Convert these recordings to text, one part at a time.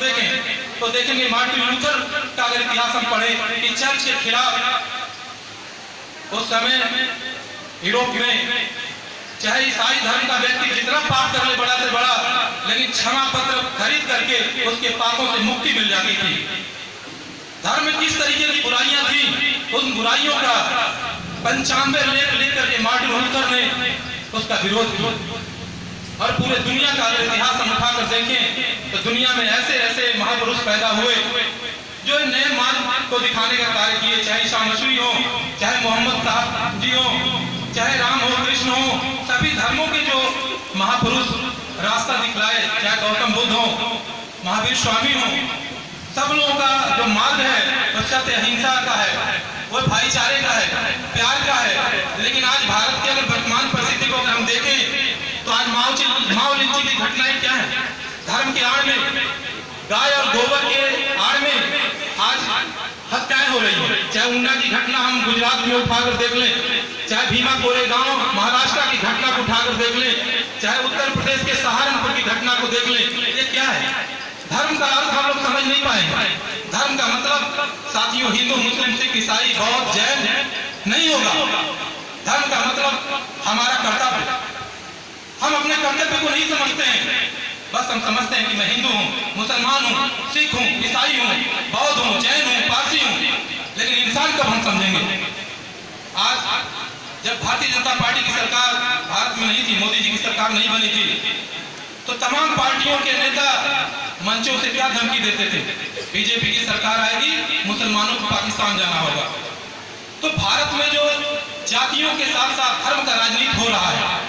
देखें तो देखेंगे मार्टिन लूथर का अगर इतिहास हम पढ़ें कि चर्च के खिलाफ उस समय यूरोप में चाहे ईसाई धर्म का व्यक्ति जितना पाप कर ले बड़ा से बड़ा, लेकिन क्षमा पत्र खरीद करके उसके पापों से मुक्ति मिल जाती थी। धर्म में किस तरीके की बुराइयां थी, उन बुराइयों का 95 लेख लेकर के मार्टिन लूथर ने उसका विरोध किया। और पूरे दुनिया का अगर इतिहास हम उठाकर देखें तो दुनिया में ऐसे ऐसे महापुरुष पैदा हुए जो नए मार्ग को दिखाने का कार्य किए, चाहे ईसा मसीह हो, चाहे मोहम्मद साहब जी हो, चाहे राम हो, कृष्ण हो, सभी धर्मों के जो महापुरुष रास्ता दिखलाए, चाहे गौतम बुद्ध हो, महावीर स्वामी हो, सब लोगों का जो मार्ग है वो सत्य अहिंसा का है, वो भाईचारे का है, प्यार का है। लेकिन आज भारत की अगर वर्तमान परिस्थिति को अगर हम देखें तो आज माओ लिंचिंग की घटनाएं क्या है? धर्म के आड़ में, गाय और गोबर के आड़ में आज हत्याएं हो रही है। चाहे उन्ना की घटना हम गुजरात में उठाकर देख लें, चाहे भीमा कोरेगांव महाराष्ट्र की घटना को उठाकर देख लें, चाहे उत्तर प्रदेश के सहारनपुर की घटना को देख लें। ये क्या है? धर्म का अर्थ हम लोग समझ नहीं पाएंगे। धर्म का मतलब साथियों हिंदू, मुस्लिम, सिख, ईसाई, बौद्ध, जैन नहीं होगा। धर्म का मतलब हमारा कर्तव्य। हम अपने कर्तव्य को नहीं समझते हैं, बस हम समझते हैं कि मैं हिंदू हूँ, मुसलमान हूँ, सिख हूँ, ईसाई हूँ, बौद्ध हूँ, जैन हूँ, पारसी हूँ। लेकिन इंसान कब हम समझेंगे? आज जब भारतीय जनता पार्टी की सरकार भारत में नहीं थी, मोदी जी की सरकार नहीं बनी थी, तो तमाम पार्टियों के नेता मंचों से क्या धमकी देते थे? बीजेपी की सरकार आएगी, मुसलमानों को पाकिस्तान जाना होगा। तो भारत में जो जातियों के साथ साथ धर्म का राजनीति हो रहा है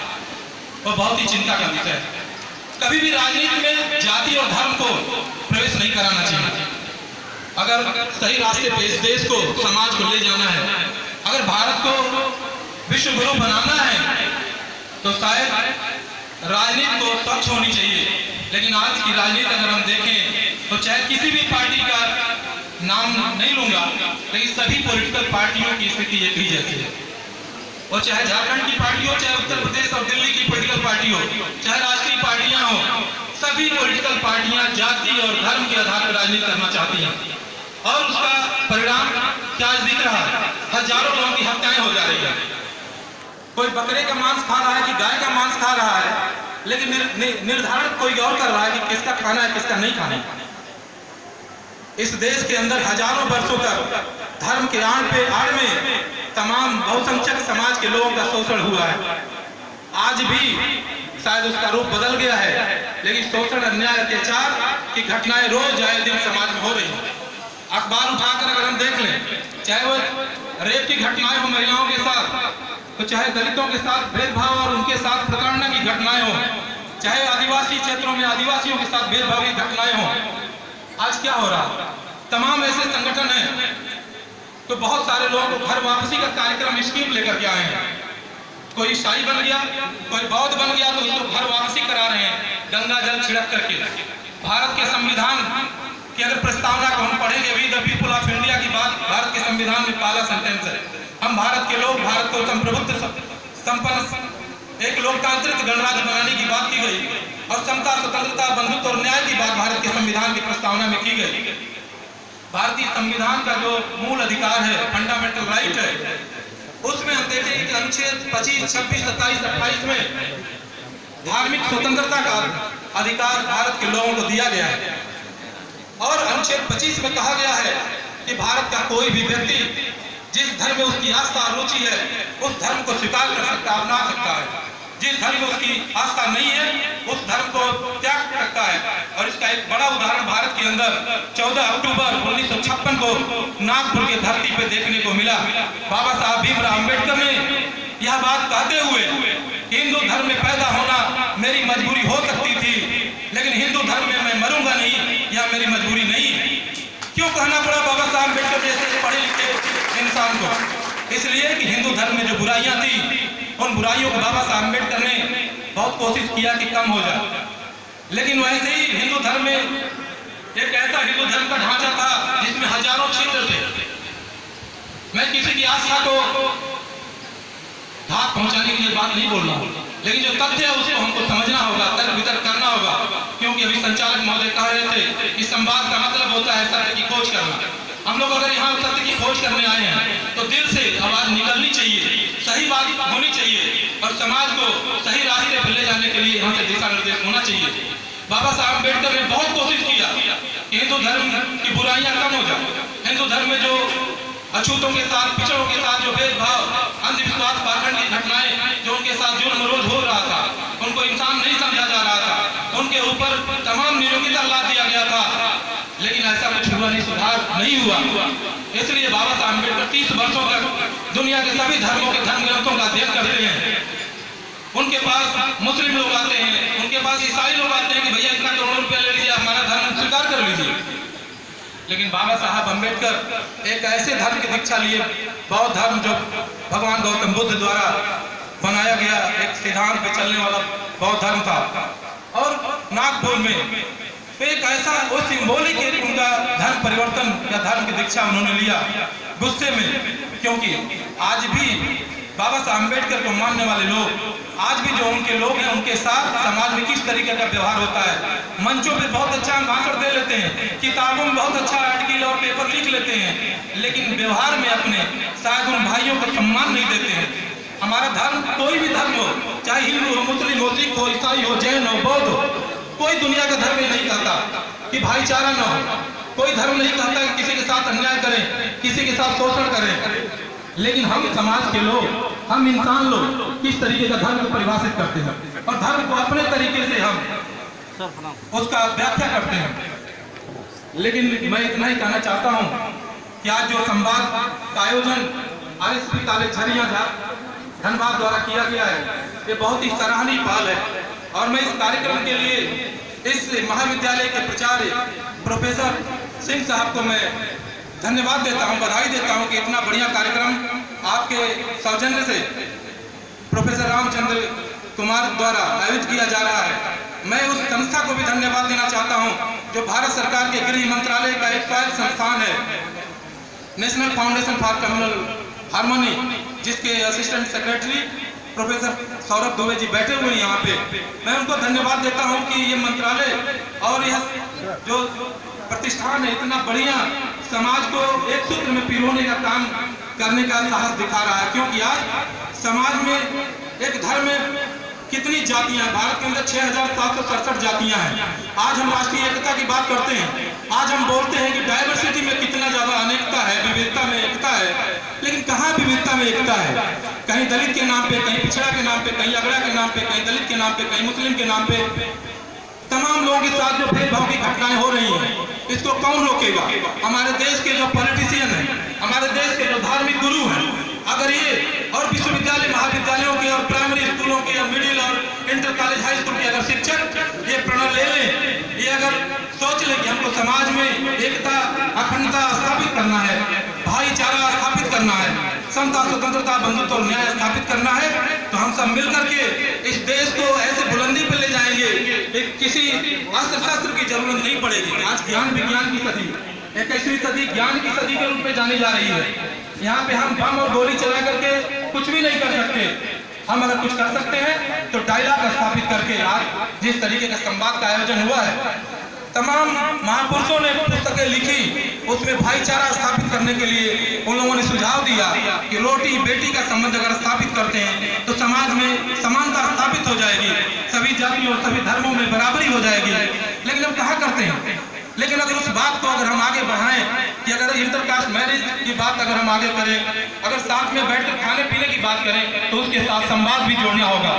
वो बहुत ही चिंता का विषय है। कभी भी राजनीति में जाति और धर्म को प्रवेश नहीं कराना चाहिए। अगर सही रास्ते पे इस देश को, समाज को ले जाना है, अगर भारत को विश्व गुरु बनाना है तो शायद राजनीति को स्वच्छ होनी चाहिए। लेकिन आज की राजनीति अगर हम देखें तो चाहे किसी भी पार्टी का नाम नहीं लूंगा, लेकिन सभी पॉलिटिकल पार्टियों की स्थिति एक ही जैसी है। और चाहे झारखंड की पार्टी हो, चाहे उत्तर प्रदेश और दिल्ली की पॉलिटिकल पार्टी हो, चाहे राष्ट्रीय पार्टियां हो, सभी पॉलिटिकल पार्टियां जाति और धर्म के आधार पर राजनीति करना चाहती हैं। और उसका परिणाम क्या दिख रहा है? हजारों लोगों की हत्याएं हो जा रही है। कोई बकरे का मांस खा रहा है कि गाय का मांस खा रहा है, लेकिन निर्धारण कोई और कर रहा है कि किसका खाना है, किसका नहीं खाना है। इस देश के अंदर हजारों वर्षों तक धर्म के आड़ में तमाम बहुसंख्यक समाज के लोगों का शोषण हुआ है। आज भी शायद उसका रूप बदल गया है, लेकिन शोषण, अन्याय, अत्याचार की घटनाएं रोज आए दिन समाज में हो रही है। अखबार उठाकर अगर हम देख लें, चाहे वो रेप की घटनाएं हो महिलाओं के साथ, तो चाहे दलितों के साथ भेदभाव और उनके साथ प्रताड़ना की घटनाएं हो, चाहे आदिवासी क्षेत्रों में आदिवासियों के साथ भेदभाव की घटनाएं हो, आज क्या हो रहा है? तमाम ऐसे संगठन हैं तो बहुत सारे लोगों को घर वापसी का कार्यक्रम स्कीम लेकर के आए हैं। कोई ईसाई बन गया, कोई बौद्ध बन गया तो उसको घर वापसी करा रहे हैं गंगा जल छिड़क करके। भारत के संविधान की अगर प्रस्तावना को हम पढ़ेंगे, we the people of India की बात भारत के संविधान में पहला सेंटेंस है। हम भारत के लोग, भारत को संप्रभुत्व संपन्न एक लोकतांत्रिक गणराज्य बनाने की बात की गई और समता, स्वतंत्रता, बंधुत्व और न्याय की बात भारत के संविधान की प्रस्तावना में की गई। भारतीय संविधान का जो मूल अधिकार है, फंडामेंटल राइट है, उसमें हम देखेंगे कि अनुच्छेद 25, 26, 27, 28 में धार्मिक स्वतंत्रता का अधिकार भारत के लोगों को दिया गया है। और अनुच्छेद 25 में कहा गया है कि भारत का कोई भी व्यक्ति जिस धर्म में उसकी आस्था और रुचि है उस धर्म को स्वीकार कर सकता है, अपना सकता है। जिस धर्म में उसकी आस्था नहीं है उस धर्म को त्याग सकता है। और इसका एक बड़ा उदाहरण भारत के अंदर 14 अक्टूबर 1956 को नागपुर की धरती पे देखने को मिला। बाबा साहब भीमराव अम्बेडकर ने यह बात कहते हुए हिंदू धर्म में पैदा होना मेरी मजबूरी हो सकती थी, लेकिन हिंदू धर्म में मैं मरूंगा नहीं, यह मेरी मजबूरी नहीं है। क्यों कहना पड़ा बाबा साहब अम्बेडकर जैसे पढ़े लिखे इंसान को? इसलिए कि हिंदू धर्म में जो बुराइयां थी उन बुराइयों को बाबा साहब अम्बेडकर ने बहुत कोशिश किया कि कम हो जाए। लेकिन वैसे ही हिंदू धर्म में एक ऐसा हिंदू धर्म का ढांचा था जिसमें हजारों छिद्र थे। मैं किसी की आस्था को घात पहुंचाने के लिए बात नहीं बोल रहा हूं, लेकिन जो तथ्य है उसको हमको समझना होगा, तर्क वितर्क करना होगा। क्योंकि क्योंकि अभी संचालक महोदय कह रहे थे कि संवाद का मतलब होता है सत्य की खोज करना। हम लोग अगर यहाँ सत्य की खोज करने आए हैं तो दिल से आवाज निकलनी चाहिए, सही बात होनी चाहिए और समाज को सही रास्ते पर ले जाने के लिए यहाँ से दिशा निर्देश होना चाहिए। बाबा साहब अम्बेडकर ने बहुत कोशिश किया कि हिंदू धर्म की बुराइयां कम हो जाए, हिंदू धर्म में जो अछूतों के साथ, पिछड़ों के साथ जो भेदभाव, अंधविश्वास, पाखंड की घटनाएं जो उनके साथ जुर्म रोज हो रहा था, उनको इंसान नहीं समझा जा रहा था, उनके ऊपर तमाम नियोगिता ला दिया गया था, लेकिन ऐसा कुछ हुआ नहीं, सुधार नहीं हुआ। इसलिए बाबा साहब अम्बेडकर 30 वर्षों तक दुनिया के सभी धर्मों के धर्म ग्रंथों का अध्ययन करते हैं। उनके पास मुस्लिम लोग आते हैं, उनके पास ईसाई लोग आते हैं कि भैया इतना करोड़ों रुपया ले लीजिए, हमारा धर्म स्वीकार कर लीजिए। लेकिन बाबा साहब अम्बेडकर एक ऐसे धर्म की दीक्षा लिए, बौद्ध धर्म जो भगवान गौतम बुद्ध द्वारा बनाया गया एक सिद्धांत पे चलने वाला बौद्ध धर्म था, और नागपुर में एक ऐसा वो सिंबॉलिक एक उनका धर्म परिवर्तन या धर्म की दीक्षा उन्होंने लिया गुस्से में, क्योंकि आज भी बाबा साहब अम्बेडकर को मानने वाले लोग, आज भी जो उनके लोग हैं, उनके साथ समाज में किस तरीके का व्यवहार होता है। मंचों पे बहुत अच्छा भाषण दे लेते हैं, किताबों में बहुत अच्छा आर्टिकल और पेपर लिख लेते हैं, लेकिन व्यवहार में अपने शायद उन भाइयों को सम्मान नहीं देते हैं। हमारा धर्म, कोई भी धर्म हो, चाहे हिंदू हो, मुस्लिम हो, सिख हो, ईसाई हो, जैन हो, बौद्ध हो, कोई दुनिया का धर्म नहीं कहता कि भाईचारा न हो, कोई धर्म नहीं कहता कि किसी के साथ अन्याय करें, किसी के साथ शोषण करें। लेकिन हम समाज के लोग, हम इंसान लोग किस तरीके का धर्म को परिभाषित करते हैं और धर्म को अपने तरीके से हम उसका व्याख्या करते हैं। लेकिन मैं इतना ही कहना चाहता हूँ कि आज जो संवाद का आयोजन RSP कॉलेज झरिया धनबाद द्वारा किया गया है, ये बहुत ही सराहनीय पहल है और मैं इस कार्यक्रम के लिए इस महाविद्यालय के प्राचार्य प्रोफेसर सिंह साहब को मैं धन्यवाद देता हूं, बधाई देता हूं कि इतना बढ़िया कार्यक्रम आपके सौजन्य से प्रोफेसर रामचंद्र कुमार द्वारा आयोजित किया जा रहा है। मैं उस संस्था को भी धन्यवाद देना चाहता हूं जो भारत सरकार के गृह मंत्रालय का एक स्वायत्त संस्थान है, national foundation for communal harmony, जिसके assistant secretary professor Saurabh Dubey ji बैठे हुए हैं यहाँ पे। मैं उनको धन्यवाद देता हूँ कि ये मंत्रालय और यह जो प्रतिष्ठान है इतना बढ़िया समाज को एक सूत्र में पिरोने का काम करने का साहस दिखा रहा है, क्योंकि आज समाज में एक धर्म में कितनी जातियां हैं, भारत के अंदर 6767 जातियां हैं। आज हम राष्ट्रीय एकता की बात करते हैं, आज हम बोलते हैं कि डाइवर्सिटी में कितना ज्यादा अनेकता है, विविधता में एकता है, लेकिन कहाँ विविधता में एकता है? कहीं दलित के नाम पे, कहीं पिछड़ा के नाम पे, कहीं अगड़ा के नाम पे, कहीं दलित के नाम पे, कहीं मुस्लिम के नाम पे तमाम लोगों के साथ जो भेदभाव की घटनाएं हो रही हैं, इसको कौन रोकेगा? हमारे देश के जो पॉलिटिशियन हैं, हमारे देश के जो धार्मिक गुरु हैं, अगर ये और विश्वविद्यालय महाविद्यालयों के और प्राइमरी स्कूलों के और मिडिल और इंटर कॉलेज हाई स्कूल के अगर शिक्षक ये प्रण ले लें, ये अगर सोच लें कि हमको समाज में एकता अखंडता स्थापित करना है, भाईचारा स्थापित करना है, समता स्वतंत्रता बंधुत्व और न्याय स्थापित करना है, तो हम सब मिलकर के इस देश को ऐसे बुलंदी पर ले जाएंगे। किसी अस्त्र शस्त्र की जरूरत नहीं पड़ेगी। आज ज्ञान विज्ञान की सदी, 21वीं सदी ज्ञान की सदी के रूप में जानी जा रही है। यहाँ पे हम बम और गोली चला करके कुछ भी नहीं कर सकते। हम अगर कुछ कर सकते हैं तो डायलॉग स्थापित करके, आज जिस तरीके का संवाद का आयोजन हुआ है, तमाम महापुरुषों ने पुस्तकें लिखी, उसमें भाईचारा स्थापित करने के लिए उन लोगों ने सुझाव दिया कि रोटी बेटी का संबंध अगर स्थापित करते हैं तो समाज में समानता स्थापित हो जाएगी, सभी जातियों और सभी धर्मों में बराबरी हो जाएगी। लेकिन हम कहाँ करते हैं? लेकिन अगर उस बात को अगर हम आगे बढ़ाएं कि अगर इंटरकास्ट मैरिज की बात अगर हम आगे करें, अगर साथ में बैठकर खाने पीने की बात करें, तो उसके साथ संवाद भी जोड़ना होगा।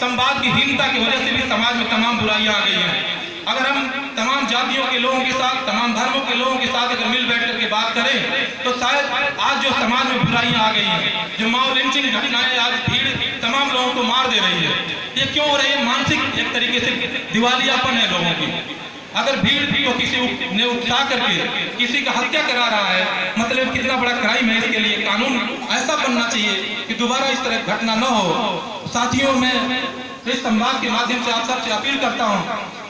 संवाद की हीनता की वजह से भी समाज में तमाम बुराइयां आ गई हैं। अगर हम तमाम जातियों के लोगों के साथ, तमाम धर्मों के लोगों के साथ अगर मिल बैठ करके बात करें, तो शायद आज जो समाज में बुराइयां आ गई हैं, जो माओ लिंचिंग घटनाएं, आज भीड़ तमाम लोगों को मार दे रही है, ये क्यों हो रही है? मानसिक एक तरीके से दिवालियापन है लोगों की। अगर भीड़ को किसी ने उकसा करके किसी का हत्या करा रहा है, मतलब कितना बड़ा क्राइम है। इसके लिए कानून ऐसा बनना चाहिए कि दोबारा इस तरह घटना न हो। साथियों, मैं इस संवाद के माध्यम से आप सबसे अपील करता हूं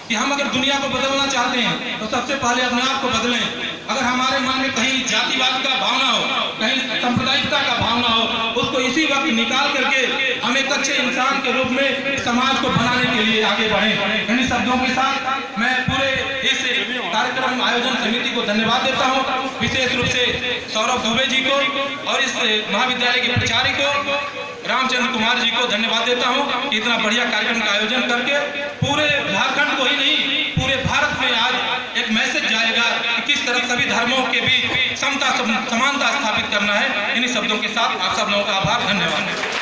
कि हम अगर दुनिया को बदलना चाहते हैं तो सबसे पहले अपने आप को बदलें। अगर हमारे मन में कहीं जातिवाद का भावना हो, कहीं सांप्रदायिकता का भावना हो, उसको इसी वक्त वक्त निकाल करके हम एक अच्छे इंसान के रूप में समाज को बनाने के लिए आगे बढ़े। इन शब्दों के साथ मैं पूरे इस कार्यक्रम आयोजन समिति को धन्यवाद देता हूँ, विशेष रूप से सौरभ दुबे जी को और इस महाविद्यालय के प्राचार्य को रामचंद्र कुमार जी को धन्यवाद देता हूँ कि इतना बढ़िया कार्यक्रम का आयोजन करके पूरे झारखंड को ही नहीं पूरे भारत में आज एक मैसेज जाएगा कि किस तरह सभी धर्मों के बीच समता समानता स्थापित करना है। इन्हीं शब्दों के साथ आप सब लोगों का आभार, धन्यवाद।